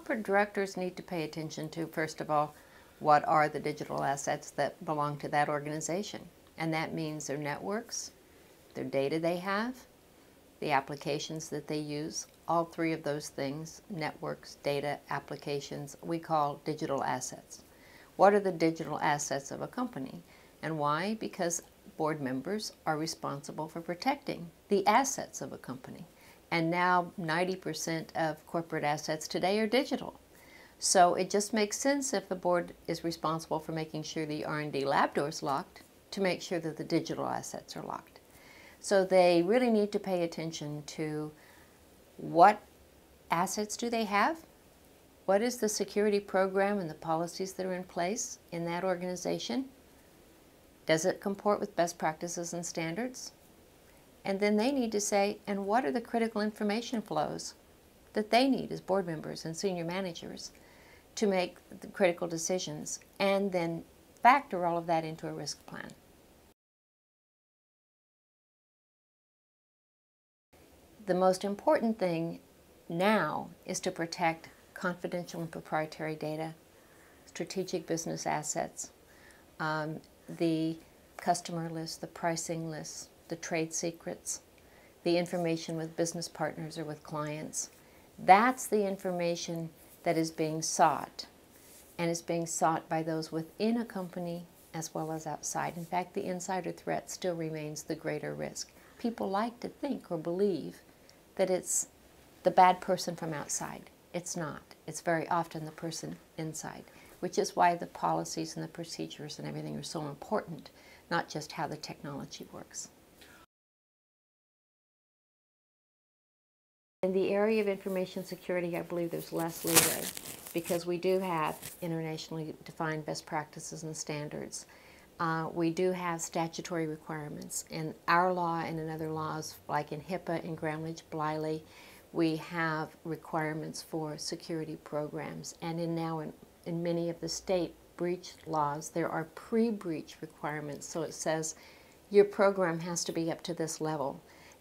corporate directors need to pay attention to, first of all, what are the digital assets that belong to that organization. And that means their networks, their data they have, the applications that they use. All three of those things, networks, data, applications, we call digital assets. What are the digital assets of a company? And why? Because board members are responsible for protecting the assets of a company. And now 90% of corporate assets today are digital. So it just makes sense, if the board is responsible for making sure the R&D lab door is locked, to make sure that the digital assets are locked. So they really need to pay attention to what assets do they have, what is the security program and the policies that are in place in that organization, does it comport with best practices and standards? And then they need to say, and what are the critical information flows that they need as board members and senior managers to make the critical decisions, and then factor all of that into a risk plan. The most important thing now is to protect confidential and proprietary data, strategic business assets, the customer list, the pricing list, the trade secrets, the information with business partners or with clients. That's the information that is being sought, and is being sought by those within a company as well as outside. In fact, the insider threat still remains the greater risk. People like to think or believe that it's the bad person from outside. It's not. It's very often the person inside, which is why the policies and the procedures and everything are so important, not just how the technology works. In the area of information security, I believe there's less leeway, because we do have internationally defined best practices and standards. We do have statutory requirements. In our law and in other laws, like in HIPAA and Gramm-Leach-Bliley, we have requirements for security programs. And in many of the state breach laws, there are pre-breach requirements. So it says your program has to be up to this level.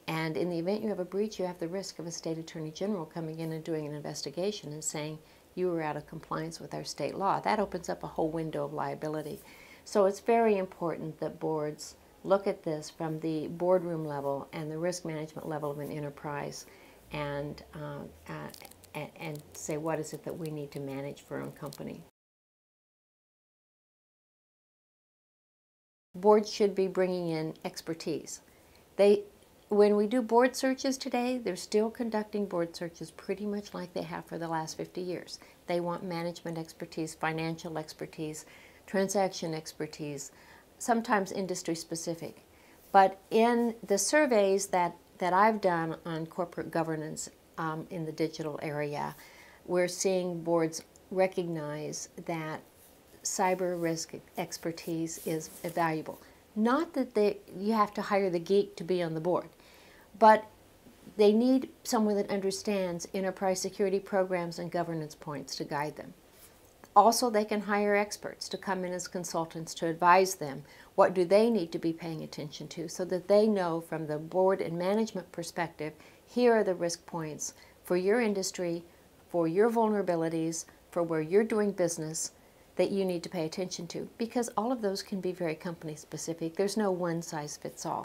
And in the event you have a breach, you have the risk of a state attorney general coming in and doing an investigation and saying you were out of compliance with our state law. That opens up a whole window of liability. So it's very important that boards look at this from the boardroom level and the risk management level of an enterprise, and say, what is it that we need to manage for our own company. Boards should be bringing in expertise. When we do board searches today, they're still conducting board searches pretty much like they have for the last 50 years. They want management expertise, financial expertise, transaction expertise, sometimes industry specific. But in the surveys that I've done on corporate governance in the digital area, we're seeing boards recognize that cyber risk expertise is valuable. Not that you have to hire the geek to be on the board, but they need someone that understands enterprise security programs and governance points to guide them. Also, they can hire experts to come in as consultants to advise them what do they need to be paying attention to, so that they know from the board and management perspective, here are the risk points for your industry, for your vulnerabilities, for where you're doing business, that you need to pay attention to, because all of those can be very company specific. There's no one size fits all.